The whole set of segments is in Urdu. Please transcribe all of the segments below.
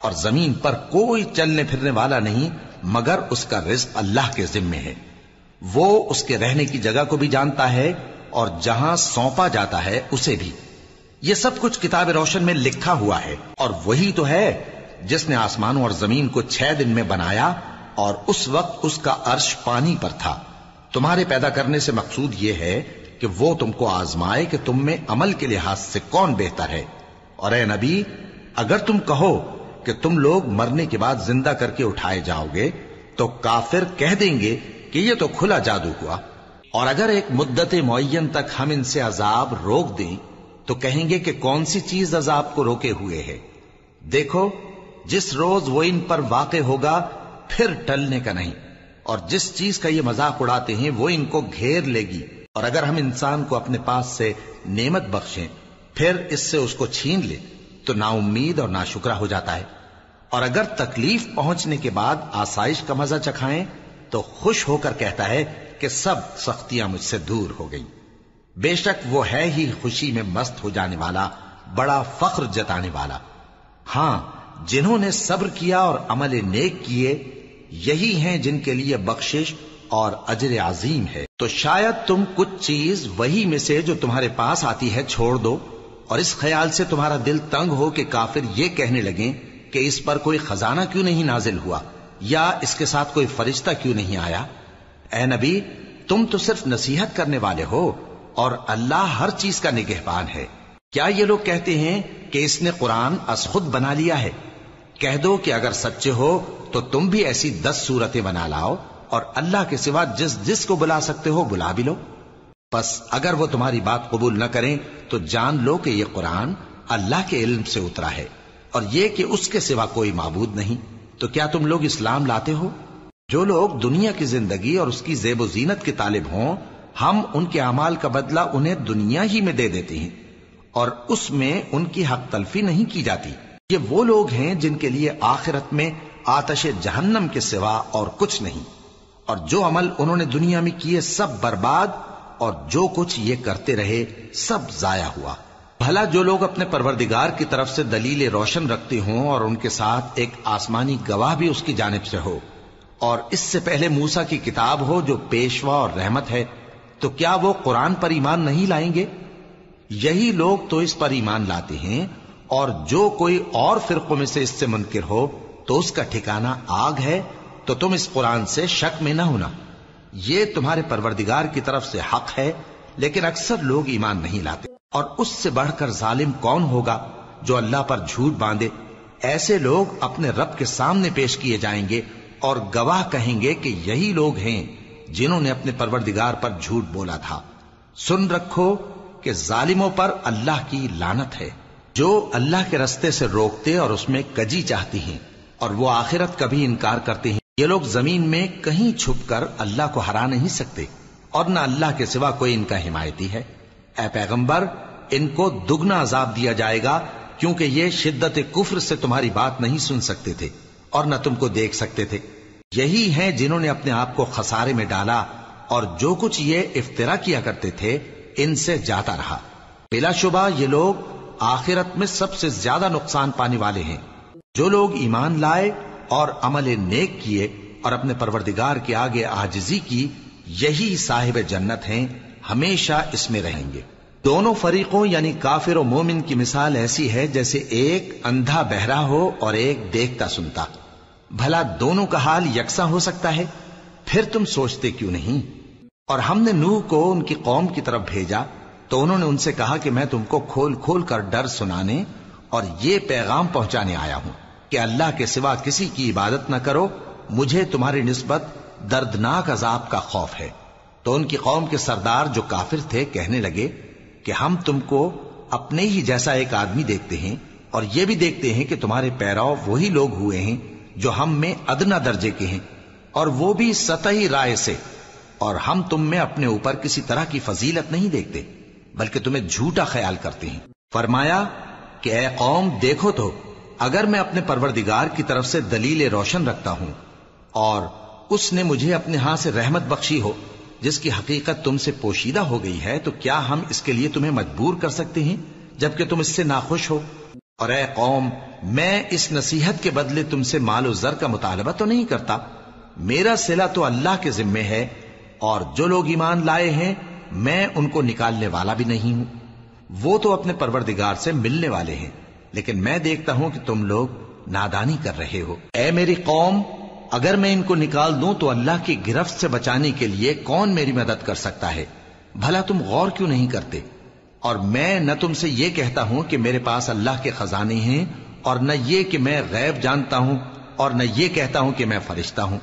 اور زمین پر کوئی چلنے پھرنے والا نہیں مگر اس کا رزق اللہ کے ذمے ہے. وہ اس کے رہنے کی جگہ کو بھی جانتا ہے اور جہاں سونپا جاتا ہے اسے بھی. یہ سب کچھ کتاب روشن میں لکھا ہوا ہے. اور وہی تو ہے جس نے آسمانوں اور زمین کو 6 دن میں بنایا اور اس وقت اس کا عرش پانی پر تھا. تمہارے پیدا کرنے سے مقصود یہ ہے کہ وہ تم کو آزمائے کہ تم میں عمل کے لحاظ سے کون بہتر ہے. اور اے نبی، اگر تم کہو کہ تم لوگ مرنے کے بعد زندہ کر کے اٹھائے جاؤ گے تو کافر کہہ دیں گے کہ یہ تو کھلا جادو ہوا. اور اگر ایک مدت معین تک ہم ان سے عذاب روک دیں تو کہیں گے کہ کون سی چیز عذاب کو روکے ہوئے ہے. دیکھو، جس روز وہ ان پر واقع ہوگا پھر ٹلنے کا نہیں. اور جس چیز کا یہ مذاق اڑاتے ہیں وہ ان کو گھیر لے گی. اور اگر ہم انسان کو اپنے پاس سے نعمت بخشیں پھر اس سے اس کو چھین لے تو نا امید اور ناشکرا ہو جاتا ہے. اور اگر تکلیف پہنچنے کے بعد آسائش کا مزہ چکھائیں تو خوش ہو کر کہتا ہے کہ سب سختیاں مجھ سے دور ہو گئیں. بے شک وہ ہے ہی خوشی میں مست ہو جانے والا، بڑا فخر جتانے والا. ہاں، جنہوں نے صبر کیا اور عمل نیک کیے یہی ہیں جن کے لیے بخشش اور اجر عظیم ہے. تو شاید تم کچھ چیز وہی میں سے جو تمہارے پاس آتی ہے چھوڑ دو اور اس خیال سے تمہارا دل تنگ ہو کہ کافر یہ کہنے لگیں کہ اس پر کوئی خزانہ کیوں نہیں نازل ہوا یا اس کے ساتھ کوئی فرشتہ کیوں نہیں آیا. اے نبی، تم تو صرف نصیحت کرنے والے ہو اور اللہ ہر چیز کا نگہبان ہے. کیا یہ لوگ کہتے ہیں کہ اس نے قرآن از خود بنا لیا ہے؟ کہہ دو کہ اگر سچے ہو تو تم بھی ایسی 10 صورتیں بنا لاؤ اور اللہ کے سوا جس جس کو بلا سکتے ہو بلا بھی لو. پس اگر وہ تمہاری بات قبول نہ کریں تو جان لو کہ یہ قرآن اللہ کے علم سے اترا ہے اور یہ کہ اس کے سوا کوئی معبود نہیں. تو کیا تم لوگ اسلام لاتے ہو؟ جو لوگ دنیا کی زندگی اور اس کی زیب و زینت کے طالب ہوں ہم ان کے اعمال کا بدلہ انہیں دنیا ہی میں دے دیتے ہیں اور اس میں ان کی حق تلفی نہیں کی جاتی. یہ وہ لوگ ہیں جن کے لیے آخرت میں آتش جہنم کے سوا اور کچھ نہیں. اور جو عمل انہوں نے دنیا میں کیے سب برباد اور جو کچھ یہ کرتے رہے سب ضائع ہوا. بھلا جو لوگ اپنے پروردگار کی طرف سے دلیل روشن رکھتے ہوں اور ان کے ساتھ ایک آسمانی گواہ بھی اس کی جانب سے ہو اور اس سے پہلے موسیٰ کی کتاب ہو جو پیشوا اور رحمت ہے، تو کیا وہ قرآن پر ایمان نہیں لائیں گے؟ یہی لوگ تو اس پر ایمان لاتے ہیں. اور جو کوئی اور فرقوں میں سے اس سے منکر ہو تو اس کا ٹھکانہ آگ ہے. تو تم اس قرآن سے شک میں نہ ہونا، یہ تمہارے پروردگار کی طرف سے حق ہے، لیکن اکثر لوگ ایمان نہیں لاتے. اور اس سے بڑھ کر ظالم کون ہوگا جو اللہ پر جھوٹ باندھے؟ ایسے لوگ اپنے رب کے سامنے پیش کیے جائیں گے اور گواہ کہیں گے کہ یہی لوگ ہیں جنہوں نے اپنے پروردگار پر جھوٹ بولا تھا. سن رکھو کہ ظالموں پر اللہ کی لعنت ہے، جو اللہ کے رستے سے روکتے اور اس میں کجی چاہتی ہیں اور وہ آخرت کا بھی انکار کرتے ہیں. یہ لوگ زمین میں کہیں چھپ کر اللہ کو ہرا نہیں سکتے اور نہ اللہ کے سوا کوئی ان کا حمایتی ہے. اے پیغمبر، ان کو دگنا عذاب دیا جائے گا کیونکہ یہ شدت کفر سے تمہاری بات نہیں سن سکتے تھے اور نہ تم کو دیکھ سکتے تھے. یہی ہیں جنہوں نے اپنے آپ کو خسارے میں ڈالا اور جو کچھ یہ افترا کیا کرتے تھے ان سے جاتا رہا. بلا شبہ یہ لوگ آخرت میں سب سے زیادہ نقصان پانے والے ہیں. جو لوگ ایمان لائے اور عمل نیک کیے اور اپنے پروردگار کے آگے عاجزی کی یہی صاحب جنت ہیں، ہمیشہ اس میں رہیں گے. دونوں فریقوں یعنی کافر و مومن کی مثال ایسی ہے جیسے ایک اندھا بہرا ہو اور ایک دیکھتا سنتا. بھلا دونوں کا حال یکساں ہو سکتا ہے؟ پھر تم سوچتے کیوں نہیں؟ اور ہم نے نوح کو ان کی قوم کی طرف بھیجا تو انہوں نے ان سے کہا کہ میں تم کو کھول کھول کر ڈر سنانے اور یہ پیغام پہنچانے آیا ہوں کہ اللہ کے سوا کسی کی عبادت نہ کرو، مجھے تمہاری نسبت دردناک عذاب کا خوف ہے. تو ان کی قوم کے سردار جو کافر تھے کہنے لگے کہ ہم تم کو اپنے ہی جیسا ایک آدمی دیکھتے ہیں اور یہ بھی دیکھتے ہیں کہ تمہارے پیرو وہی لوگ ہوئے ہیں جو ہم میں ادنا درجے کے ہیں اور وہ بھی سطحی رائے سے، اور ہم تم میں اپنے اوپر کسی طرح کی فضیلت نہیں دیکھتے بلکہ تمہیں جھوٹا خیال کرتے ہیں. فرمایا کہ اے قوم دیکھو تو اگر میں اپنے پروردگار کی طرف سے دلیل روشن رکھتا ہوں اور اس نے مجھے اپنے ہاں سے رحمت بخشی ہو جس کی حقیقت تم سے پوشیدہ ہو گئی ہے، تو کیا ہم اس کے لیے تمہیں مجبور کر سکتے ہیں جبکہ تم اس سے ناخوش ہو؟ اور اے قوم، میں اس نصیحت کے بدلے تم سے مال و زر کا مطالبہ تو نہیں کرتا، میرا صلہ تو اللہ کے ذمے ہے، اور جو لوگ ایمان لائے ہیں میں ان کو نکالنے والا بھی نہیں ہوں، وہ تو اپنے پروردگار سے ملنے والے ہیں، لیکن میں دیکھتا ہوں کہ تم لوگ نادانی کر رہے ہو۔ اے میری قوم، اگر میں ان کو نکال دوں تو اللہ کی گرفت سے بچانے کے لیے کون میری مدد کر سکتا ہے؟ بھلا تم غور کیوں نہیں کرتے؟ اور میں نہ تم سے یہ کہتا ہوں کہ میرے پاس اللہ کے خزانے ہیں، اور نہ یہ کہ میں غیب جانتا ہوں، اور نہ یہ کہتا ہوں کہ میں فرشتہ ہوں،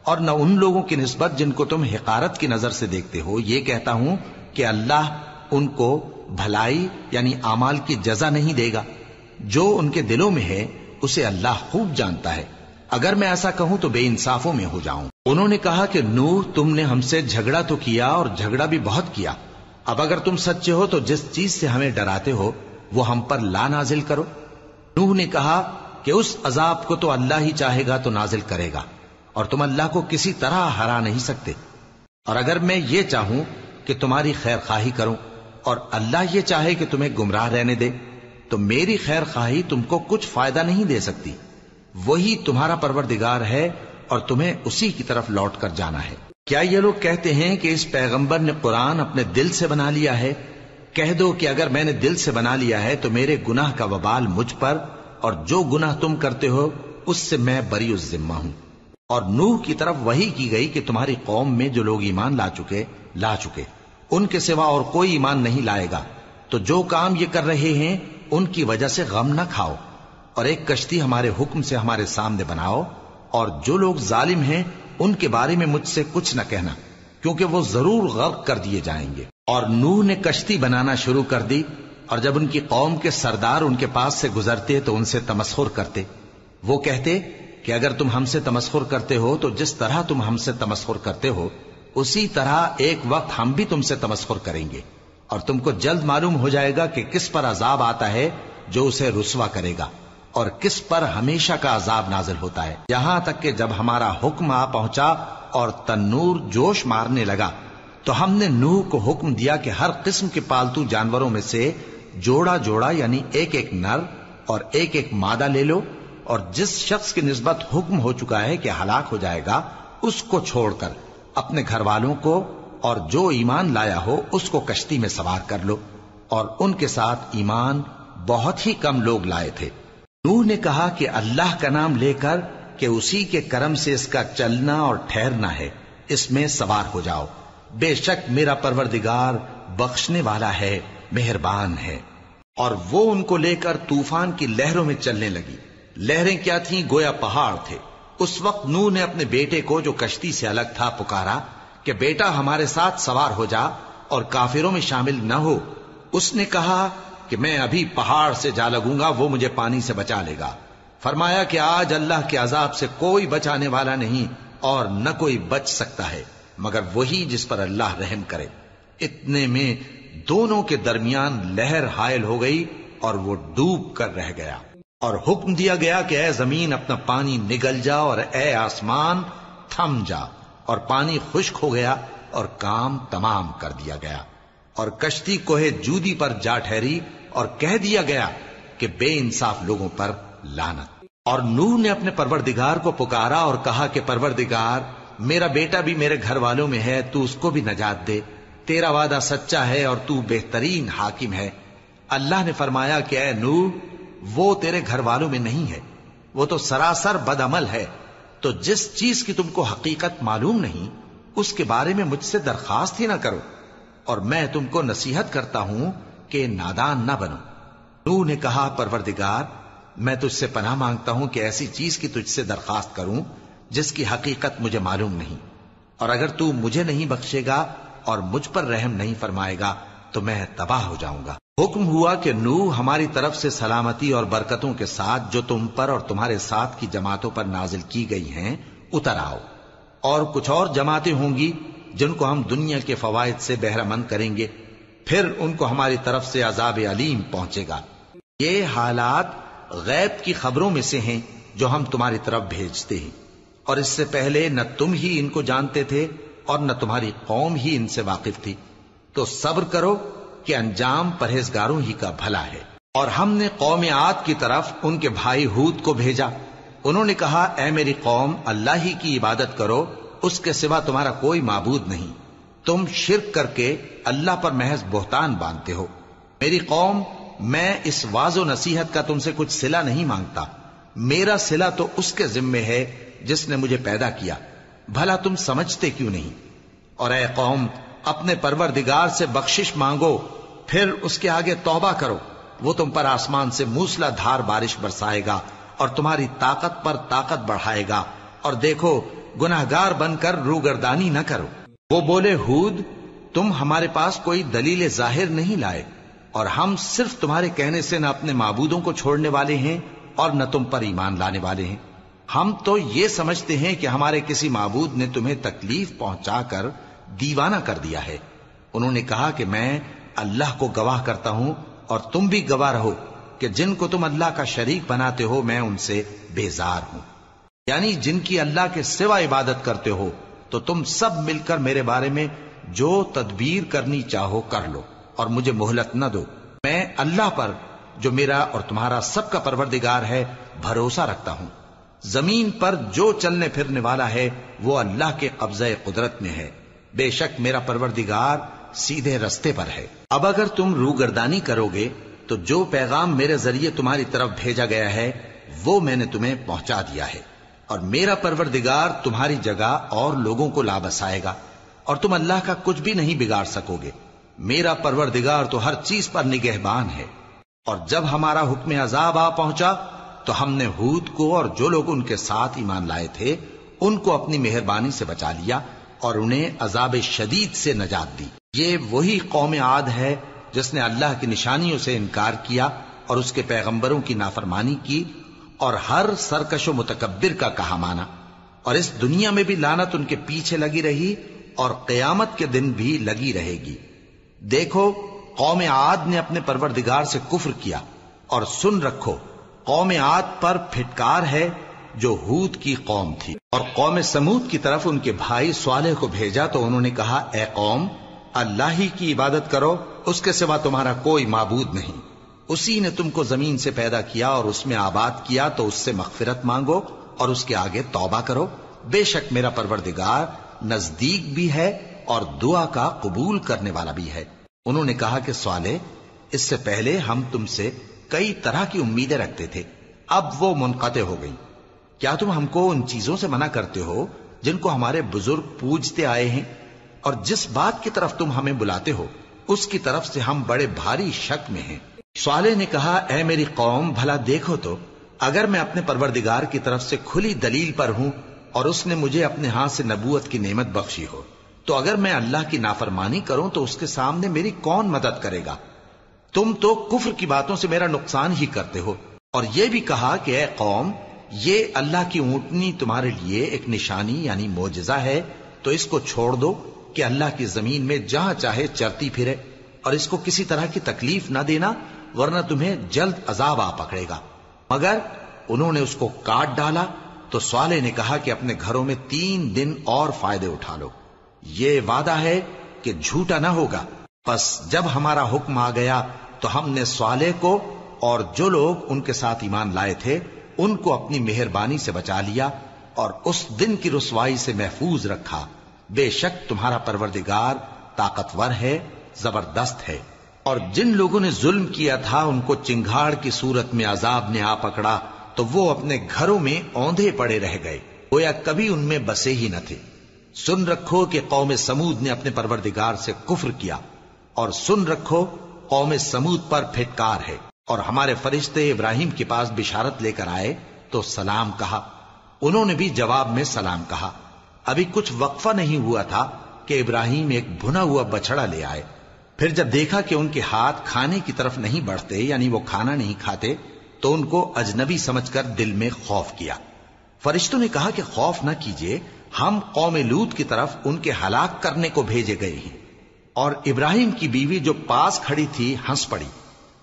اور نہ ان لوگوں کی نسبت جن کو تم حقارت کی نظر سے دیکھتے ہو یہ کہتا ہوں کہ اللہ ان کو بھلائی یعنی اعمال کی جزا نہیں دے گا۔ جو ان کے دلوں میں ہے اسے اللہ خوب جانتا ہے، اگر میں ایسا کہوں تو بے انصافوں میں ہو جاؤں۔ انہوں نے کہا کہ نوح، تم نے ہم سے جھگڑا تو کیا اور جھگڑا بھی بہت کیا، اب اگر تم سچے ہو تو جس چیز سے ہمیں ڈراتے ہو وہ ہم پر لا نازل کرو۔ نوح نے کہا کہ اس عذاب کو تو اللہ ہی چاہے گا تو نازل کرے گا، اور تم اللہ کو کسی طرح ہرا نہیں سکتے، اور اگر میں یہ چاہوں کہ تمہاری خیر خواہی کروں اور اللہ یہ چاہے کہ تمہیں گمراہ رہنے دے تو میری خیر خواہی تم کو کچھ فائدہ نہیں دے سکتی، وہی تمہارا پروردگار ہے اور تمہیں اسی کی طرف لوٹ کر جانا ہے۔ کیا یہ لوگ کہتے ہیں کہ اس پیغمبر نے قرآن اپنے دل سے بنا لیا ہے؟ کہہ دو کہ اگر میں نے دل سے بنا لیا ہے تو میرے گناہ کا وبال مجھ پر، اور جو گناہ تم کرتے ہو اس سے میں بری الذمہ ہوں۔ اور نوح کی طرف وحی کی گئی کہ تمہاری قوم میں جو لوگ ایمان لا چکے ان کے سوا اور کوئی ایمان نہیں لائے گا، تو جو کام یہ کر رہے ہیں ان کی وجہ سے غم نہ کھاؤ، اور ایک کشتی ہمارے حکم سے ہمارے سامنے بناؤ، اور جو لوگ ظالم ہیں ان کے بارے میں مجھ سے کچھ نہ کہنا، کیونکہ وہ ضرور غرق کر دیے جائیں گے۔ اور نوح نے کشتی بنانا شروع کر دی، اور جب ان کی قوم کے سردار ان کے پاس سے گزرتے تو ان سے تمسخر کرتے۔ وہ کہتے کہ اگر تم ہم سے تمسخر کرتے ہو تو جس طرح تم ہم سے تمسخر کرتے ہو اسی طرح ایک وقت ہم بھی تم سے تمسخر کریں گے، اور تم کو جلد معلوم ہو جائے گا کہ کس پر عذاب آتا ہے جو اسے رسوا کرے گا، اور کس پر ہمیشہ کا عذاب نازل ہوتا ہے۔ یہاں تک کہ جب ہمارا حکم آ پہنچا اور تنور جوش مارنے لگا تو ہم نے نوح کو حکم دیا کہ ہر قسم کے پالتو جانوروں میں سے جوڑا جوڑا یعنی ایک ایک نر اور ایک ایک مادہ لے لو، اور جس شخص کی نسبت حکم ہو چکا ہے کہ ہلاک ہو جائے گا اس کو چھوڑ کر اپنے گھر والوں کو اور جو ایمان لایا ہو اس کو کشتی میں سوار کر لو، اور ان کے ساتھ ایمان بہت ہی کم لوگ لائے تھے۔ نوح نے کہا کہ اللہ کا نام لے کر کہ اسی کے کرم سے اس کا چلنا اور ٹھہرنا ہے، اس میں سوار ہو جاؤ، بے شک میرا پروردگار بخشنے والا ہے، مہربان ہے۔ اور وہ ان کو لے کر طوفان کی لہروں میں چلنے لگی۔ لہریں کیا تھیں؟ گویا پہاڑ تھے۔ اس وقت نوح نے اپنے بیٹے کو جو کشتی سے الگ تھا پکارا کہ بیٹا ہمارے ساتھ سوار ہو جا اور کافروں میں شامل نہ ہو۔ اس نے کہا کہ میں ابھی پہاڑ سے جا لگوں گا، وہ مجھے پانی سے بچا لے گا۔ فرمایا کہ آج اللہ کے عذاب سے کوئی بچانے والا نہیں اور نہ کوئی بچ سکتا ہے مگر وہی جس پر اللہ رحم کرے۔ اتنے میں دونوں کے درمیان لہر حائل ہو گئی اور وہ ڈوب کر رہ گیا، اور حکم دیا گیا کہ اے زمین اپنا پانی نگل جا، اور اے آسمان تھم جا، اور پانی خشک ہو گیا اور کام تمام کر دیا گیا، اور کشتی کوہ جودی پر جا ٹھہری، اور کہہ دیا گیا کہ بے انصاف لوگوں پر لعنت۔ اور نوح نے اپنے پروردگار کو پکارا اور کہا کہ پروردگار، میرا بیٹا بھی میرے گھر والوں میں ہے، تو اس کو بھی نجات دے، تیرا وعدہ سچا ہے اور تو بہترین حاکم ہے۔ اللہ نے فرمایا کہ اے نوح، وہ تیرے گھر والوں میں نہیں ہے، وہ تو سراسر بد عمل ہے، تو جس چیز کی تم کو حقیقت معلوم نہیں اس کے بارے میں مجھ سے درخواست ہی نہ کرو، اور میں تم کو نصیحت کرتا ہوں کہ نادان نہ بنو۔ نوح نے کہا پروردگار، میں تجھ سے پناہ مانگتا ہوں کہ ایسی چیز کی تجھ سے درخواست کروں جس کی حقیقت مجھے معلوم نہیں، اور اگر تو مجھے نہیں بخشے گا اور مجھ پر رحم نہیں فرمائے گا تو میں تباہ ہو جاؤں گا۔ حکم ہوا کہ نوح ہماری طرف سے سلامتی اور برکتوں کے ساتھ جو تم پر اور تمہارے ساتھ کی جماعتوں پر نازل کی گئی ہیں اتر آؤ، اور کچھ اور جماعتیں ہوں گی جن کو ہم دنیا کے فوائد سے بہرہ مند کریں گے، پھر ان کو ہماری طرف سے عذاب علیم پہنچے گا۔ یہ حالات غیب کی خبروں میں سے ہیں جو ہم تمہاری طرف بھیجتے ہیں، اور اس سے پہلے نہ تم ہی ان کو جانتے تھے اور نہ تمہاری قوم ہی ان سے واقف تھی، تو صبر کرو کہ انجام پرہیزگاروں ہی کا بھلا ہے۔ اور ہم نے قوم عاد کی طرف ان کے بھائی ہود کو بھیجا. انہوں نے کہا اے میری قوم اللہ ہی کی عبادت کرو، اس کے سوا تمہارا کوئی معبود نہیں. تم شرک کر کے اللہ پر محض بہتان باندھتے ہو. میری قوم میں اس واعظ و نصیحت کا تم سے کچھ صلہ نہیں مانگتا. میرا صلہ تو اس کے ذمے ہے جس نے مجھے پیدا کیا. بھلا تم سمجھتے کیوں نہیں؟ اور اے قوم اپنے پروردگار سے بخشش مانگو، پھر اس کے آگے توبہ کرو. وہ تم پر آسمان سے موسلا دھار بارش برسائے گا اور تمہاری طاقت پر طاقت بڑھائے گا. اور دیکھو گناہگار بن کر روگردانی نہ کرو. وہ بولے ہود تم ہمارے پاس کوئی دلیل ظاہر نہیں لائے، اور ہم صرف تمہارے کہنے سے نہ اپنے معبودوں کو چھوڑنے والے ہیں اور نہ تم پر ایمان لانے والے ہیں. ہم تو یہ سمجھتے ہیں کہ ہمارے کسی معبود نے تمہیں تکلیف پہنچا کر دیوانہ کر دیا ہے. انہوں نے کہا کہ میں اللہ کو گواہ کرتا ہوں اور تم بھی گواہ رہو کہ جن کو تم اللہ کا شریک بناتے ہو میں ان سے بیزار ہوں. یعنی جن کی اللہ کے سوا عبادت کرتے ہو تو تم سب مل کر میرے بارے میں جو تدبیر کرنی چاہو کر لو اور مجھے مہلت نہ دو. میں اللہ پر جو میرا اور تمہارا سب کا پروردگار ہے بھروسہ رکھتا ہوں. زمین پر جو چلنے پھرنے والا ہے وہ اللہ کے قبضہ قدرت میں ہے. بے شک میرا پروردگار سیدھے رستے پر ہے. اب اگر تم روگردانی کرو گے تو جو پیغام میرے ذریعے تمہاری طرف بھیجا گیا ہے وہ میں نے تمہیں پہنچا دیا ہے، اور میرا پروردگار تمہاری جگہ اور لوگوں کو لا بسائے گا، اور تم اللہ کا کچھ بھی نہیں بگاڑ سکو گے. میرا پروردگار تو ہر چیز پر نگہبان ہے. اور جب ہمارا حکم عذاب آ پہنچا تو ہم نے ہود کو اور جو لوگ ان کے ساتھ ایمان لائے تھے ان کو اپنی مہربانی سے بچا لیا اور انہیں عذاب شدید سے نجات دی. یہ وہی قوم عاد ہے جس نے اللہ کی نشانیوں سے انکار کیا اور اس کے پیغمبروں کی نافرمانی کی اور ہر سرکش و متکبر کا کہا مانا. اور اس دنیا میں بھی لعنت ان کے پیچھے لگی رہی اور قیامت کے دن بھی لگی رہے گی. دیکھو قوم عاد نے اپنے پروردگار سے کفر کیا، اور سن رکھو قوم عاد پر پھٹکار ہے جو ہود کی قوم تھی. اور قوم سمود کی طرف ان کے بھائی صالح کو بھیجا تو انہوں نے کہا اے قوم اللہ ہی کی عبادت کرو، اس کے سوا تمہارا کوئی معبود نہیں. اسی نے تم کو زمین سے پیدا کیا اور اس میں آباد کیا، تو اس سے مغفرت مانگو اور اس کے آگے توبہ کرو. بے شک میرا پروردگار نزدیک بھی ہے اور دعا کا قبول کرنے والا بھی ہے. انہوں نے کہا کہ صالح اس سے پہلے ہم تم سے کئی طرح کی امیدیں رکھتے تھے، اب وہ منقطع ہو گئی. کیا تم ہم کو ان چیزوں سے منع کرتے ہو جن کو ہمارے بزرگ پوجتے آئے ہیں؟ اور جس بات کی طرف تم ہمیں بلاتے ہو اس کی طرف سے ہم بڑے بھاری شک میں ہیں. صالح نے کہا اے میری قوم بھلا دیکھو تو اگر میں اپنے پروردگار کی طرف سے کھلی دلیل پر ہوں اور اس نے مجھے اپنے ہاتھ سے نبوت کی نعمت بخشی ہو، تو اگر میں اللہ کی نافرمانی کروں تو اس کے سامنے میری کون مدد کرے گا؟ تم تو کفر کی باتوں سے میرا نقصان ہی کرتے ہو. اور یہ بھی کہا کہ اے قوم یہ اللہ کی اونٹنی تمہارے لیے ایک نشانی یعنی معجزہ ہے، تو اس کو چھوڑ دو کہ اللہ کی زمین میں جہاں چاہے چرتی پھرے، اور اس کو کسی طرح کی تکلیف نہ دینا ورنہ تمہیں جلد عذاب آ پکڑے گا. مگر انہوں نے اس کو کاٹ ڈالا. تو صالح نے کہا کہ اپنے گھروں میں 3 دن اور فائدے اٹھا لو، یہ وعدہ ہے کہ جھوٹا نہ ہوگا. پس جب ہمارا حکم آ گیا تو ہم نے صالح کو اور جو لوگ ان کے ساتھ ایمان لائے تھے ان کو اپنی مہربانی سے بچا لیا اور اس دن کی رسوائی سے محفوظ رکھا. بے شک تمہارا پروردگار طاقتور ہے، زبردست ہے. اور جن لوگوں نے ظلم کیا تھا ان کو چنگھاڑ کی صورت میں عذاب نے آ پکڑا تو وہ اپنے گھروں میں اوندھے پڑے رہ گئے، گویا کبھی ان میں بسے ہی نہ تھے. سن رکھو کہ قوم سمود نے اپنے پروردگار سے کفر کیا، اور سن رکھو قوم سمود پر پھٹکار ہے. اور ہمارے فرشتے ابراہیم کے پاس بشارت لے کر آئے تو سلام کہا، انہوں نے بھی جواب میں سلام کہا. ابھی کچھ وقفہ نہیں ہوا تھا کہ ابراہیم ایک بھنا ہوا بچڑا لے آئے. پھر جب دیکھا کہ ان کے ہاتھ کھانے کی طرف نہیں بڑھتے یعنی وہ کھانا نہیں کھاتے تو ان کو اجنبی سمجھ کر دل میں خوف کیا. فرشتوں نے کہا کہ خوف نہ کیجیے، ہم قوم لوط کی طرف ان کے ہلاک کرنے کو بھیجے گئے ہیں. اور ابراہیم کی بیوی جو پاس کھڑی تھی ہنس پڑی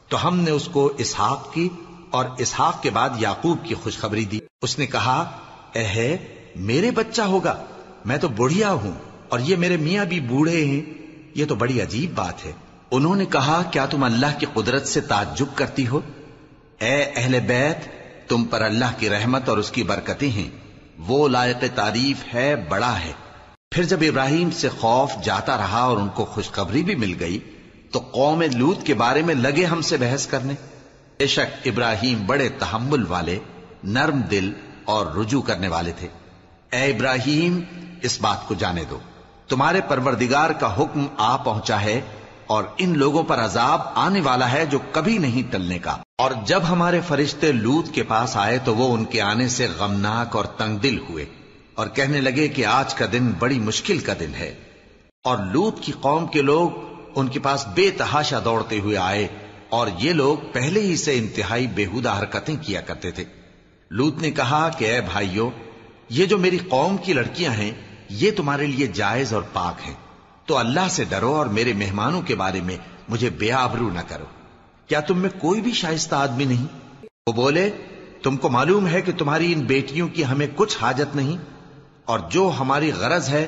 تو ہم نے اس کو اسحاق کی اور اسحاق کے بعد یعقوب کی خوشخبری دی. اس نے کہا اے میرے بچہ ہوگا، میں تو بڑھیا ہوں اور یہ میرے میاں بھی بوڑھے ہیں، یہ تو بڑی عجیب بات ہے. انہوں نے کہا کیا تم اللہ کی قدرت سے تعجب کرتی ہو؟ اے اہل بیت، تم پر اللہ کی رحمت اور اس کی برکتیں ہیں، وہ لائق تعریف ہے، بڑا ہے۔ پھر جب ابراہیم سے خوف جاتا رہا اور ان کو خوشخبری بھی مل گئی تو قوم لوط کے بارے میں لگے ہم سے بحث کرنے۔ بے شک ابراہیم بڑے تحمل والے، نرم دل اور رجوع کرنے والے تھے۔ اے ابراہیم، اس بات کو جانے دو، تمہارے پروردگار کا حکم آ پہنچا ہے اور ان لوگوں پر عذاب آنے والا ہے جو کبھی نہیں ٹلنے کا۔ اور جب ہمارے فرشتے لوط کے پاس آئے تو وہ ان کے آنے سے غمناک اور تنگ دل ہوئے اور کہنے لگے کہ آج کا دن بڑی مشکل کا دن ہے۔ اور لوط کی قوم کے لوگ ان کے پاس بے تحاشا دوڑتے ہوئے آئے اور یہ لوگ پہلے ہی سے انتہائی بےہودہ حرکتیں کیا کرتے تھے۔ لوط نے کہا کہ اے بھائیو، یہ جو میری قوم کی لڑکیاں ہیں یہ تمہارے لیے جائز اور پاک ہیں، تو اللہ سے ڈرو اور میرے مہمانوں کے بارے میں مجھے بے آبرو نہ کرو۔ کیا تم میں کوئی بھی شائستہ آدمی نہیں؟ وہ بولے تم کو معلوم ہے کہ تمہاری ان بیٹیوں کی ہمیں کچھ حاجت نہیں، اور جو ہماری غرض ہے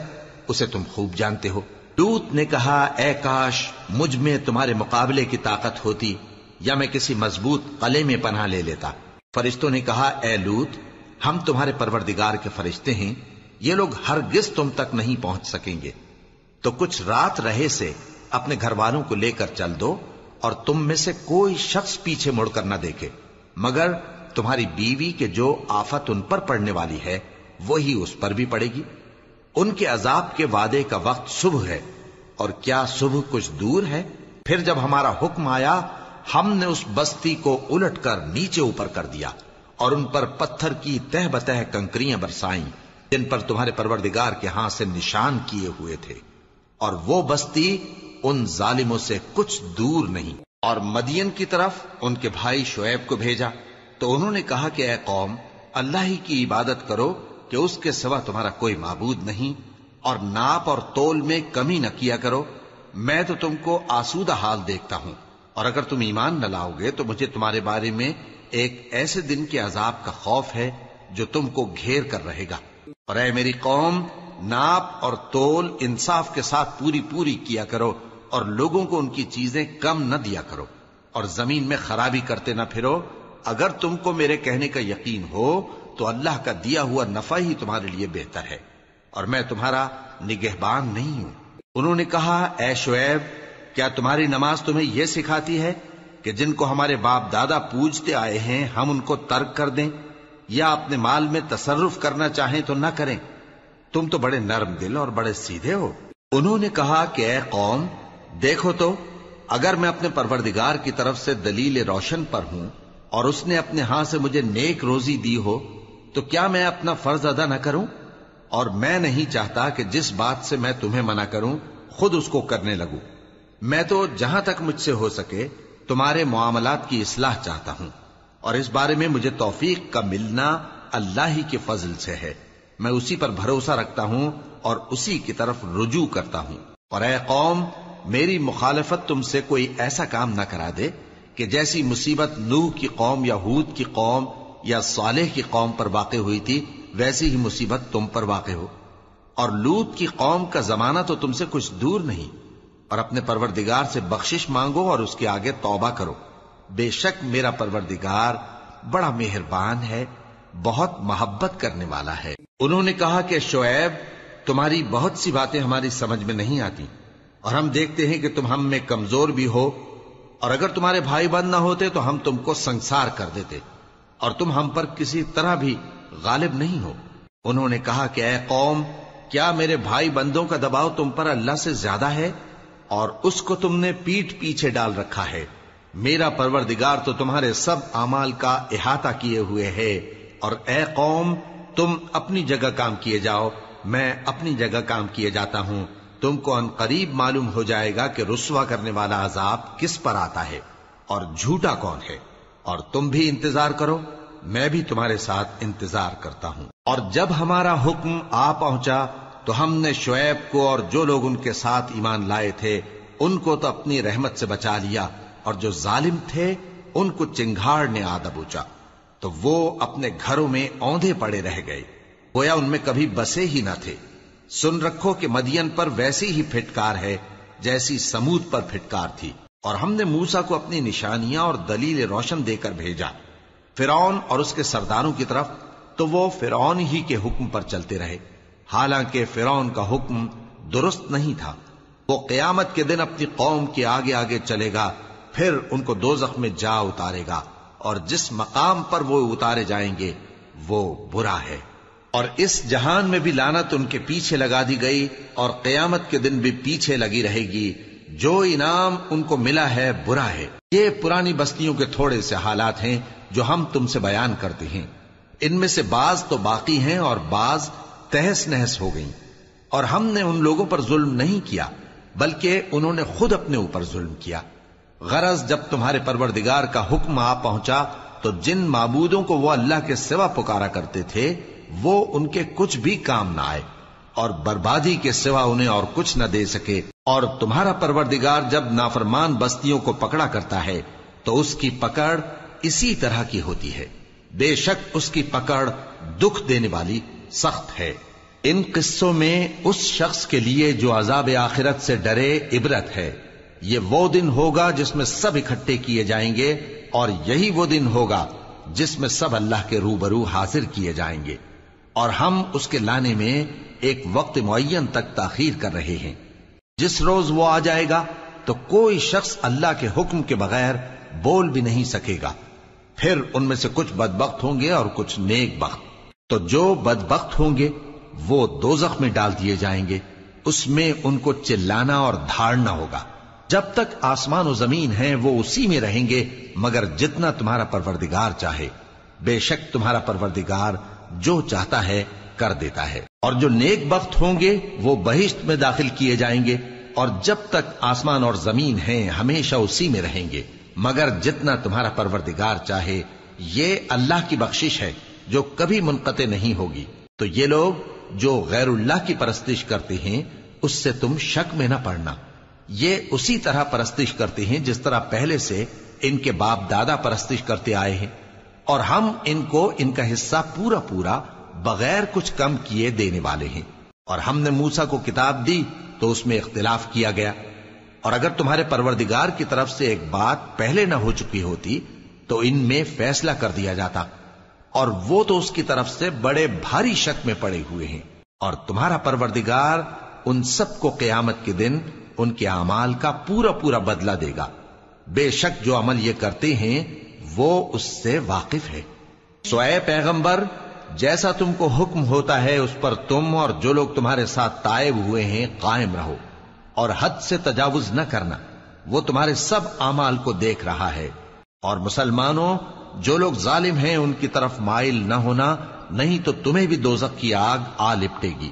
اسے تم خوب جانتے ہو۔ لوط نے کہا اے کاش مجھ میں تمہارے مقابلے کی طاقت ہوتی یا میں کسی مضبوط قلعے میں پناہ لے لیتا۔ فرشتوں نے کہا اے لوط، ہم تمہارے پروردگار کے فرشتے ہیں، یہ لوگ ہرگز تم تک نہیں پہنچ سکیں گے، تو کچھ رات رہے سے اپنے گھر والوں کو لے کر چل دو اور تم میں سے کوئی شخص پیچھے مڑ کر نہ دیکھے مگر تمہاری بیوی کے جو آفت ان پر پڑنے والی ہے وہی اس پر بھی پڑے گی۔ ان کے عذاب کے وعدے کا وقت صبح ہے، اور کیا صبح کچھ دور ہے؟ پھر جب ہمارا حکم آیا ہم نے اس بستی کو الٹ کر نیچے اوپر کر دیا اور ان پر پتھر کی تہ بتہ کنکریاں برسائیں جن پر تمہارے پروردگار کے ہاں سے نشان کیے ہوئے تھے، اور وہ بستی ان ظالموں سے کچھ دور نہیں۔ اور مدین کی طرف ان کے بھائی شعیب کو بھیجا تو انہوں نے کہا کہ اے قوم، اللہ ہی کی عبادت کرو کہ اس کے سوا تمہارا کوئی معبود نہیں، اور ناپ اور تول میں کمی نہ کیا کرو، میں تو تم کو آسودہ حال دیکھتا ہوں، اور اگر تم ایمان نہ لاؤ گے تو مجھے تمہارے بارے میں ایک ایسے دن کے عذاب کا خوف ہے جو تم کو گھیر کر رہے گا۔ اور اے میری قوم، ناپ اور تول انصاف کے ساتھ پوری پوری کیا کرو، اور لوگوں کو ان کی چیزیں کم نہ دیا کرو، اور زمین میں خرابی کرتے نہ پھرو۔ اگر تم کو میرے کہنے کا یقین ہو تو اللہ کا دیا ہوا نفع ہی تمہارے لیے بہتر ہے، اور میں تمہارا نگہبان نہیں ہوں۔ انہوں نے کہا اے شعیب، کیا تمہاری نماز تمہیں یہ سکھاتی ہے کہ جن کو ہمارے باپ دادا پوجتے آئے ہیں ہم ان کو ترک کر دیں، یا اپنے مال میں تصرف کرنا چاہیں تو نہ کریں؟ تم تو بڑے نرم دل اور بڑے سیدھے ہو۔ انہوں نے کہا کہ اے قوم، دیکھو تو اگر میں اپنے پروردگار کی طرف سے دلیل روشن پر ہوں اور اس نے اپنے ہاں سے مجھے نیک روزی دی ہو تو کیا میں اپنا فرض ادا نہ کروں؟ اور میں نہیں چاہتا کہ جس بات سے میں تمہیں منع کروں خود اس کو کرنے لگوں۔ میں تو جہاں تک مجھ سے ہو سکے تمہارے معاملات کی اصلاح چاہتا ہوں، اور اس بارے میں مجھے توفیق کا ملنا اللہ ہی کے فضل سے ہے۔ میں اسی پر بھروسہ رکھتا ہوں اور اسی کی طرف رجوع کرتا ہوں۔ اور اے قوم، میری مخالفت تم سے کوئی ایسا کام نہ کرا دے کہ جیسی مصیبت نوح کی قوم یا ہود کی قوم یا صالح کی قوم پر واقع ہوئی تھی ویسی ہی مصیبت تم پر واقع ہو۔ اور لوط کی قوم کا زمانہ تو تم سے کچھ دور نہیں، اور اپنے پروردگار سے بخشش مانگو اور اس کے آگے توبہ کرو، بے شک میرا پروردگار بڑا مہربان ہے، بہت محبت کرنے والا ہے۔ انہوں نے کہا کہ شعیب، تمہاری بہت سی باتیں ہماری سمجھ میں نہیں آتی، اور ہم دیکھتے ہیں کہ تم ہم میں کمزور بھی ہو، اور اگر تمہارے بھائی بند نہ ہوتے تو ہم تم کو سنسار کر دیتے، اور تم ہم پر کسی طرح بھی غالب نہیں ہو۔ انہوں نے کہا کہ اے قوم، کیا میرے بھائی بندوں کا دباؤ تم پر اللہ سے زیادہ ہے، اور اس کو تم نے پیٹھ پیچھے ڈال رکھا ہے؟ میرا پروردگار تو تمہارے سب اعمال کا احاطہ کیے ہوئے ہے۔ اور اے قوم، تم اپنی جگہ کام کیے جاؤ، میں اپنی جگہ کام کیے جاتا ہوں، تم کو ان قریب معلوم ہو جائے گا کہ رسوا کرنے والا عذاب کس پر آتا ہے اور جھوٹا کون ہے۔ اور تم بھی انتظار کرو، میں بھی تمہارے ساتھ انتظار کرتا ہوں۔ اور جب ہمارا حکم آ پہنچا تو ہم نے شعیب کو اور جو لوگ ان کے ساتھ ایمان لائے تھے ان کو تو اپنی رحمت سے بچا لیا، اور جو ظالم تھے ان کو چنگھاڑ نے آ دبوچا، تو وہ اپنے گھروں میں اوندھے پڑے رہ گئے، گویا ان میں کبھی بسے ہی نہ تھے۔ سن رکھو کہ مدین پر ویسی ہی پھٹکار ہے جیسی سمود پر پھٹکار تھی، اور ہم نے موسیٰ کو اپنی نشانیاں اور دلیل روشن دے کر بھیجا فرعون اور اس کے سرداروں کی طرف، تو وہ فرعون ہی کے حکم پر چلتے رہے، حالانکہ فرعون کا حکم درست نہیں تھا۔ وہ قیامت کے دن اپنی قوم کے آگے آگے چلے گا، پھر ان کو دوزخ میں جا اتارے گا، اور جس مقام پر وہ اتارے جائیں گے وہ برا ہے۔ اور اس جہان میں بھی لعنت ان کے پیچھے لگا دی گئی، اور قیامت کے دن بھی پیچھے لگی رہے گی۔ جو انعام ان کو ملا ہے برا ہے۔ یہ پرانی بستیوں کے تھوڑے سے حالات ہیں جو ہم تم سے بیان کرتے ہیں، ان میں سے بعض تو باقی ہیں اور بعض تہس نہس ہو گئیں۔ اور ہم نے ان لوگوں پر ظلم نہیں کیا بلکہ انہوں نے خود اپنے اوپر ظلم کیا۔ غرض جب تمہارے پروردگار کا حکم آ پہنچا تو جن معبودوں کو وہ اللہ کے سوا پکارا کرتے تھے وہ ان کے کچھ بھی کام نہ آئے، اور بربادی کے سوا انہیں اور کچھ نہ دے سکے۔ اور تمہارا پروردگار جب نافرمان بستیوں کو پکڑا کرتا ہے تو اس کی پکڑ اسی طرح کی ہوتی ہے، بے شک اس کی پکڑ دکھ دینے والی سخت ہے۔ ان قصوں میں اس شخص کے لیے جو عذاب آخرت سے ڈرے عبرت ہے۔ یہ وہ دن ہوگا جس میں سب اکٹھے کیے جائیں گے، اور یہی وہ دن ہوگا جس میں سب اللہ کے روبرو حاضر کیے جائیں گے، اور ہم اس کے لانے میں ایک وقت معین تک تاخیر کر رہے ہیں۔ جس روز وہ آ جائے گا تو کوئی شخص اللہ کے حکم کے بغیر بول بھی نہیں سکے گا۔ پھر ان میں سے کچھ بدبخت ہوں گے اور کچھ نیک بخت۔ تو جو بدبخت ہوں گے وہ دوزخ میں ڈال دیے جائیں گے، اس میں ان کو چلانا اور دھاڑنا ہوگا۔ جب تک آسمان و زمین ہیں وہ اسی میں رہیں گے مگر جتنا تمہارا پروردگار چاہے، بے شک تمہارا پروردگار جو چاہتا ہے کر دیتا ہے۔ اور جو نیک بخت ہوں گے وہ بہشت میں داخل کیے جائیں گے، اور جب تک آسمان اور زمین ہیں ہمیشہ اسی میں رہیں گے مگر جتنا تمہارا پروردگار چاہے۔ یہ اللہ کی بخشش ہے جو کبھی منقطع نہیں ہوگی۔ تو یہ لوگ جو غیر اللہ کی پرستش کرتے ہیں اس سے تم شک میں نہ پڑنا، یہ اسی طرح پرستش کرتے ہیں جس طرح پہلے سے ان کے باپ دادا پرستش کرتے آئے ہیں، اور ہم ان کو ان کا حصہ پورا پورا بغیر کچھ کم کیے دینے والے ہیں۔ اور ہم نے موسیٰ کو کتاب دی تو اس میں اختلاف کیا گیا، اور اگر تمہارے پروردگار کی طرف سے ایک بات پہلے نہ ہو چکی ہوتی تو ان میں فیصلہ کر دیا جاتا، اور وہ تو اس کی طرف سے بڑے بھاری شک میں پڑے ہوئے ہیں۔ اور تمہارا پروردگار ان سب کو قیامت کے دن ان کے اعمال کا پورا پورا بدلہ دے گا، بے شک جو عمل یہ کرتے ہیں وہ اس سے واقف ہے۔ سو اے پیغمبر، جیسا تم کو حکم ہوتا ہے اس پر تم اور جو لوگ تمہارے ساتھ تائب ہوئے ہیں قائم رہو، اور حد سے تجاوز نہ کرنا، وہ تمہارے سب اعمال کو دیکھ رہا ہے۔ اور مسلمانوں، جو لوگ ظالم ہیں ان کی طرف مائل نہ ہونا، نہیں تو تمہیں بھی دوزخ کی آگ آ لپٹے گی،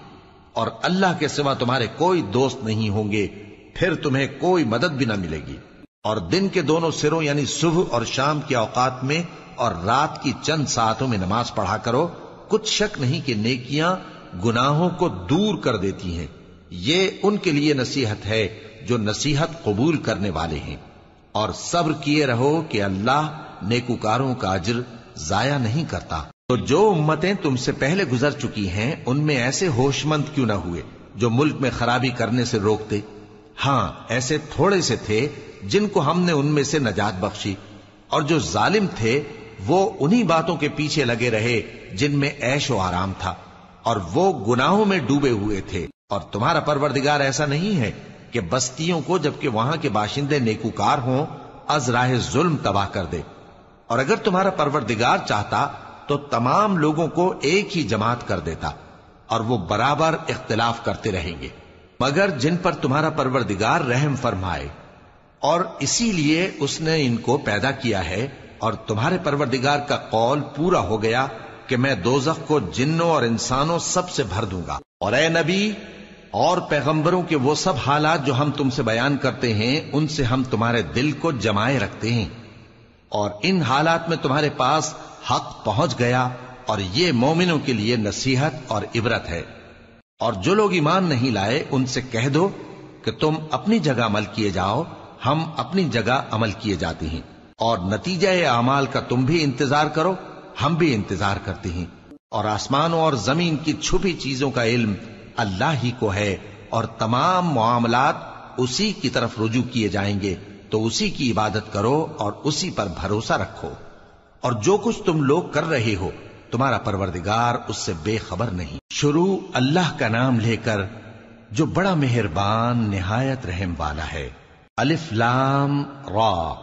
اور اللہ کے سوا تمہارے کوئی دوست نہیں ہوں گے، پھر تمہیں کوئی مدد بھی نہ ملے گی۔ اور دن کے دونوں سروں یعنی صبح اور شام کے اوقات میں اور رات کی چند ساعتوں میں نماز پڑھا کرو، کچھ شک نہیں کہ نیکیاں گناہوں کو دور کر دیتی ہیں۔ یہ ان کے لیے نصیحت ہے جو نصیحت قبول کرنے والے ہیں۔ اور صبر کیے رہو کہ اللہ نیکوکاروں کا اجر ضائع نہیں کرتا۔ تو جو امتیں تم سے پہلے گزر چکی ہیں ان میں ایسے ہوش مند کیوں نہ ہوئے جو ملک میں خرابی کرنے سے روکتے؟ ہاں، ایسے تھوڑے سے تھے جن کو ہم نے ان میں سے نجات بخشی، اور جو ظالم تھے وہ انہی باتوں کے پیچھے لگے رہے جن میں عیش و آرام تھا، اور وہ گناہوں میں ڈوبے ہوئے تھے۔ اور تمہارا پروردگار ایسا نہیں ہے کہ بستیوں کو جبکہ وہاں کے باشندے نیکوکار ہوں از راہ ظلم تباہ کر دے۔ اور اگر تمہارا پروردگار چاہتا تو تمام لوگوں کو ایک ہی جماعت کر دیتا، اور وہ برابر اختلاف کرتے رہیں گے، مگر جن پر تمہارا پروردگار رحم فرمائے، اور اسی لیے اس نے ان کو پیدا کیا ہے۔ اور تمہارے پروردگار کا قول پورا ہو گیا کہ میں دوزخ کو جنوں اور انسانوں سب سے بھر دوں گا۔ اور اے نبی اور پیغمبروں کے وہ سب حالات جو ہم تم سے بیان کرتے ہیں ان سے ہم تمہارے دل کو جمائے رکھتے ہیں، اور ان حالات میں تمہارے پاس حق پہنچ گیا، اور یہ مومنوں کے لیے نصیحت اور عبرت ہے۔ اور جو لوگ ایمان نہیں لائے ان سے کہہ دو کہ تم اپنی جگہ عمل کیے جاؤ، ہم اپنی جگہ عمل کیے جاتے ہیں، اور نتیجہ اعمال کا تم بھی انتظار کرو، ہم بھی انتظار کرتے ہیں۔ اور آسمانوں اور زمین کی چھپی چیزوں کا علم اللہ ہی کو ہے، اور تمام معاملات اسی کی طرف رجوع کیے جائیں گے تو اسی کی عبادت کرو اور اسی پر بھروسہ رکھو، اور جو کچھ تم لوگ کر رہے ہو تمہارا پروردگار اس سے بے خبر نہیں۔ شروع اللہ کا نام لے کر جو بڑا مہربان نہایت رحم والا ہے۔ الف لام را،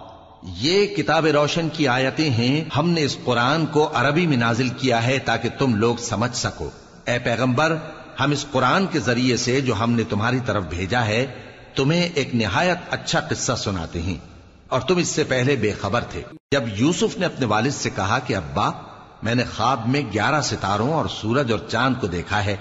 یہ کتاب روشن کی آیتیں ہیں، ہم نے اس قرآن کو عربی میں نازل کیا ہے تاکہ تم لوگ سمجھ سکو۔ اے پیغمبر، ہم اس قرآن کے ذریعے سے جو ہم نے تمہاری طرف بھیجا ہے تمہیں ایک نہایت اچھا قصہ سناتے ہیں، اور تم اس سے پہلے بے خبر تھے۔ جب یوسف نے اپنے والد سے کہا کہ ابا، میں نے خواب میں 11 ستاروں اور سورج اور چاند کو دیکھا ہے،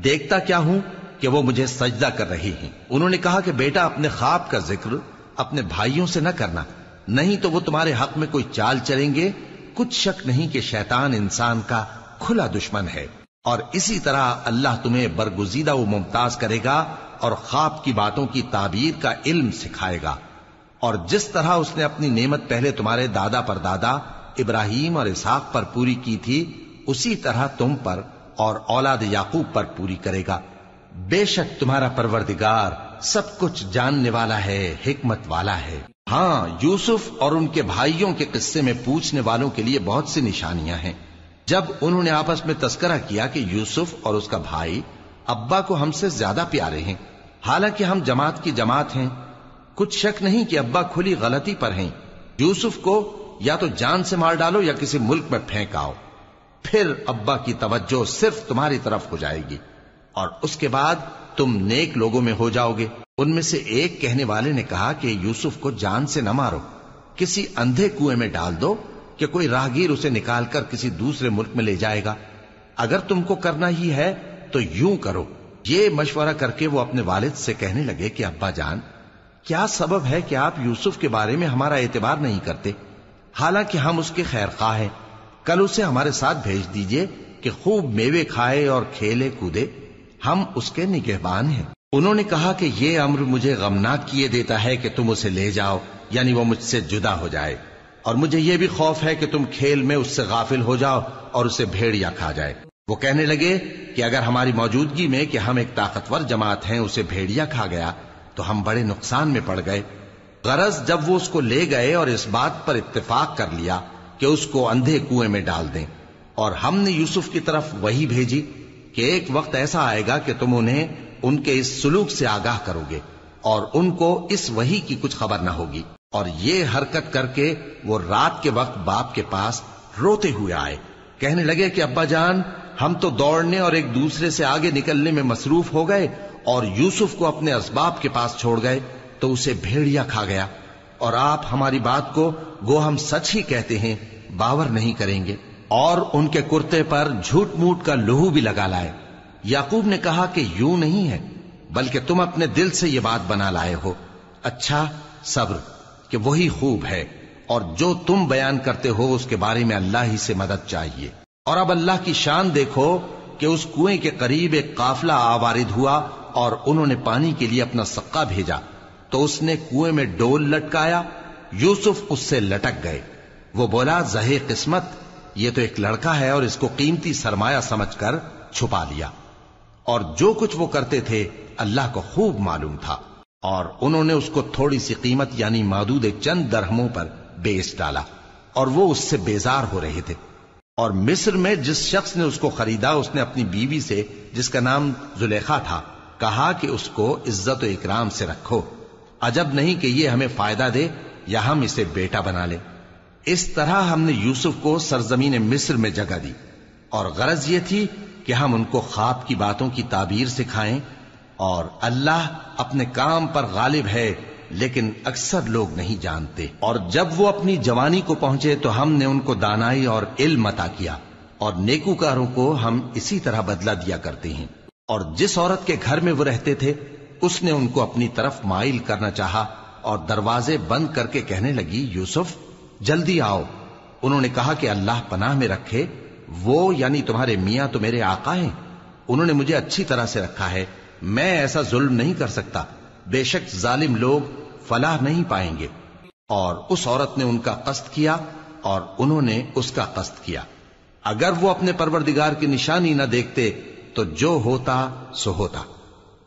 دیکھتا کیا ہوں کہ وہ مجھے سجدہ کر رہی ہیں۔ انہوں نے کہا کہ بیٹا، اپنے خواب کا ذکر اپنے بھائیوں سے نہ کرنا، نہیں تو وہ تمہارے حق میں کوئی چال چلیں گے۔ کچھ شک نہیں کہ شیطان انسان کا کھلا دشمن ہے، اور اسی طرح اللہ تمہیں برگزیدہ و ممتاز کرے گا اور خواب کی باتوں کی تعبیر کا علم سکھائے گا، اور جس طرح اس نے اپنی نعمت پہلے تمہارے دادا پر دادا ابراہیم اور اسحاق پر پوری کی تھی، اسی طرح تم پر اور اولاد یعقوب پر پوری کرے گا۔ بے شک تمہارا پروردگار سب کچھ جاننے والا ہے، حکمت والا ہے۔ ہاں، یوسف اور ان کے بھائیوں کے قصے میں پوچھنے والوں کے لیے بہت سی نشانیاں ہیں۔ جب انہوں نے آپس میں تذکرہ کیا کہ یوسف اور اس کا بھائی ابا کو ہم سے زیادہ پیارے ہیں، حالانکہ ہم جماعت کی جماعت ہیں، کچھ شک نہیں کہ ابا کھلی غلطی پر ہیں۔ یوسف کو یا تو جان سے مار ڈالو یا کسی ملک میں پھینک آؤ، پھر ابا کی توجہ صرف تمہاری طرف ہو جائے گی، اور اس کے بعد تم نیک لوگوں میں ہو جاؤ گے۔ ان میں سے ایک کہنے والے نے کہا کہ یوسف کو جان سے نہ مارو، کسی اندھے کنویں میں ڈال دو کہ کوئی راہگیر اسے نکال کر کسی دوسرے ملک میں لے جائے گا۔ اگر تم کو کرنا ہی ہے تو یوں کرو۔ یہ مشورہ کر کے وہ اپنے والد سے کہنے لگے کہ ابا جان، کیا سبب ہے کہ آپ یوسف کے بارے میں ہمارا اعتبار نہیں کرتے؟ حالانکہ ہم اس کے خیر خواہ ہیں، کل اسے ہمارے ساتھ بھیج دیجئے کہ خوب میوے کھائے اور کھیلے کودے، ہم اس کے نگہبان ہیں۔ انہوں نے کہا کہ یہ امر مجھے غمناک کیے دیتا ہے کہ تم اسے لے جاؤ، یعنی وہ مجھ سے جدا ہو جائے، اور مجھے یہ بھی خوف ہے کہ تم کھیل میں اس سے غافل ہو جاؤ اور اسے بھیڑیا کھا جائے۔ وہ کہنے لگے کہ اگر ہماری موجودگی میں کہ ہم ایک طاقتور جماعت ہیں اسے بھیڑیا کھا گیا تو ہم بڑے نقصان میں پڑ گئے۔ غرض جب وہ اس کو لے گئے اور اس بات پر اتفاق کر لیا کہ اس کو اندھے کنویں میں ڈال دیں، اور ہم نے یوسف کی طرف وحی بھیجی کہ ایک وقت ایسا آئے گا کہ تم انہیں ان کے اس سلوک سے آگاہ کرو گے، اور ان کو اس وحی کی کچھ خبر نہ ہوگی۔ اور یہ حرکت کر کے وہ رات کے وقت باپ کے پاس روتے ہوئے آئے، کہنے لگے کہ ابا جان، ہم تو دوڑنے اور ایک دوسرے سے آگے نکلنے میں مصروف ہو گئے اور یوسف کو اپنے اسباب کے پاس چھوڑ گئے تو اسے بھیڑیا کھا گیا، اور آپ ہماری بات کو گو ہم سچ ہی کہتے ہیں باور نہیں کریں گے۔ اور ان کے کرتے پر جھوٹ موٹ کا لہو بھی لگا لائے۔ یعقوب نے کہا کہ یوں نہیں ہے، بلکہ تم اپنے دل سے یہ بات بنا لائے ہو۔ اچھا، صبر کہ وہی خوب ہے، اور جو تم بیان کرتے ہو اس کے بارے میں اللہ ہی سے مدد چاہیے۔ اور اب اللہ کی شان دیکھو کہ اس کنویں کے قریب ایک قافلہ آوارد ہوا اور انہوں نے پانی کے لیے اپنا سقا بھیجا تو اس نے کنویں میں ڈول لٹکایا، یوسف اس سے لٹک گئے۔ وہ بولا، زہے قسمت، یہ تو ایک لڑکا ہے، اور اس کو قیمتی سرمایہ سمجھ کر چھپا لیا۔ اور جو کچھ وہ کرتے تھے اللہ کو خوب معلوم تھا، اور انہوں نے اس کو تھوڑی سی قیمت یعنی معدود چند درہموں پر بیچ ڈالا، اور وہ اس سے بیزار ہو رہے تھے۔ اور مصر میں جس شخص نے اس کو خریدا اس نے اپنی بیوی سے جس کا نام زلیخا تھا کہا کہ اس کو عزت و اکرام سے رکھو، عجب نہیں کہ یہ ہمیں فائدہ دے یا ہم اسے بیٹا بنا لیں۔ اس طرح ہم نے یوسف کو سرزمین مصر میں جگہ دی، اور غرض یہ تھی کہ ہم ان کو خواب کی باتوں کی تعبیر سکھائیں، اور اللہ اپنے کام پر غالب ہے لیکن اکثر لوگ نہیں جانتے۔ اور جب وہ اپنی جوانی کو پہنچے تو ہم نے ان کو دانائی اور علم عطا کیا، اور نیکوکاروں کو ہم اسی طرح بدلہ دیا کرتے ہیں۔ اور جس عورت کے گھر میں وہ رہتے تھے اس نے ان کو اپنی طرف مائل کرنا چاہا، اور دروازے بند کر کے کہنے لگی، یوسف جلدی آؤ۔ انہوں نے کہا کہ اللہ پناہ میں رکھے، وہ یعنی تمہارے میاں تو میرے آقا ہیں، انہوں نے مجھے اچھی طرح سے رکھا ہے، میں ایسا ظلم نہیں کر سکتا، بے شک ظالم لوگ فلاح نہیں پائیں گے۔ اور اس عورت نے ان کا قصد کیا اور انہوں نے اس کا قصد کیا۔ اگر وہ اپنے پروردگار کی نشانی نہ دیکھتے تو جو ہوتا سو ہوتا۔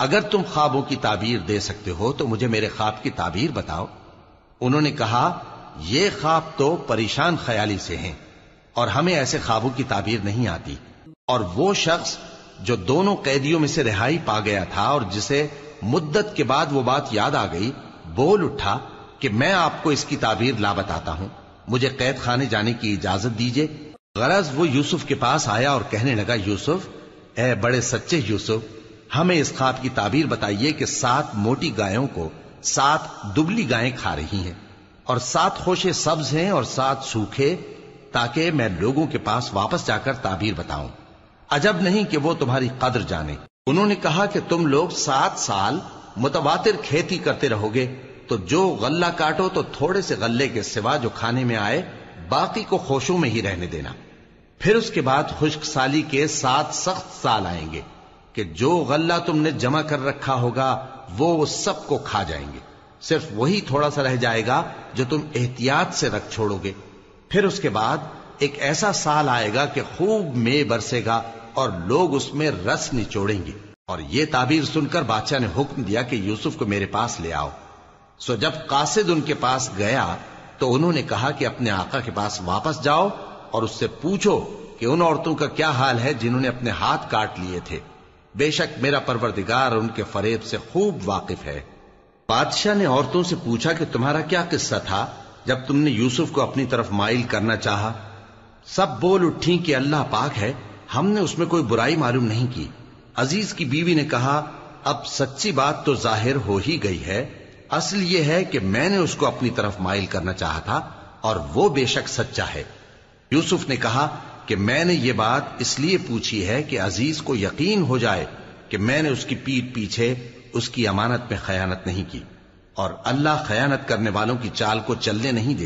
اگر تم خوابوں کی تعبیر دے سکتے ہو تو مجھے میرے خواب کی تعبیر بتاؤ۔ انہوں نے کہا یہ خواب تو پریشان خیالی سے ہیں اور ہمیں ایسے خوابوں کی تعبیر نہیں آتی۔ اور وہ شخص جو دونوں قیدیوں میں سے رہائی پا گیا تھا اور جسے مدت کے بعد وہ بات یاد آ گئی، بول اٹھا کہ میں آپ کو اس کی تعبیر لا بتاتا ہوں، مجھے قید خانے جانے کی اجازت دیجیے۔ غرض وہ یوسف کے پاس آیا اور کہنے لگا، یوسف، اے بڑے سچے یوسف، ہمیں اس خواب کی تعبیر بتائیے کہ 7 موٹی گایوں کو 7 دبلی گائیں کھا رہی ہیں اور 7 خوشے سبز ہیں اور 7 سوکھے، تاکہ میں لوگوں کے پاس واپس جا کر تعبیر بتاؤں۔ عجب نہیں کہ وہ تمہاری قدر جانے۔ انہوں نے کہا کہ تم لوگ 7 سال متواتر کھیتی کرتے رہو گے، تو جو غلہ کاٹو تو تھوڑے سے غلے کے سوا جو کھانے میں آئے باقی کو خوشوں میں ہی رہنے دینا۔ پھر اس کے بعد خشک سالی کے 7 سخت سال آئیں گے کہ جو غلہ تم نے جمع کر رکھا ہوگا وہ سب کو کھا جائیں گے، صرف وہی تھوڑا سا رہ جائے گا جو تم احتیاط سے رکھ چھوڑو گے۔ پھر اس کے بعد ایک ایسا سال آئے گا کہ خوب مے برسے گا اور لوگ اس میں رس نچوڑیں گے۔ اور یہ تعبیر سن کر بادشاہ نے حکم دیا کہ یوسف کو میرے پاس لے آؤ۔ سو جب قاصد ان کے پاس گیا تو انہوں نے کہا کہ اپنے آقا کے پاس واپس جاؤ اور اس سے پوچھو کہ ان عورتوں کا کیا حال ہے جنہوں نے اپنے ہاتھ کاٹ لیے تھے، بے شک میرا پروردگار ان کے فریب سے خوب واقف ہے۔ بادشاہ نے عورتوں سے پوچھا کہ تمہارا کیا قصہ تھا جب تم نے یوسف کو اپنی طرف مائل کرنا چاہا؟ سب بول اٹھیں کہ اللہ پاک ہے، ہم نے اس میں کوئی برائی معلوم نہیں کی۔ عزیز کی بیوی نے کہا، اب سچی بات تو ظاہر ہو ہی گئی ہے، اصل یہ ہے کہ میں نے اس کو اپنی طرف مائل کرنا چاہا تھا اور وہ بے شک سچا ہے۔ یوسف نے کہا کہ میں نے یہ بات اس لیے پوچھی ہے کہ عزیز کو یقین ہو جائے کہ میں نے اس کی پیٹھ پیچھے اس کی امانت میں خیانت نہیں کی، اور اللہ خیانت کرنے والوں کی چال کو چلنے نہیں دے۔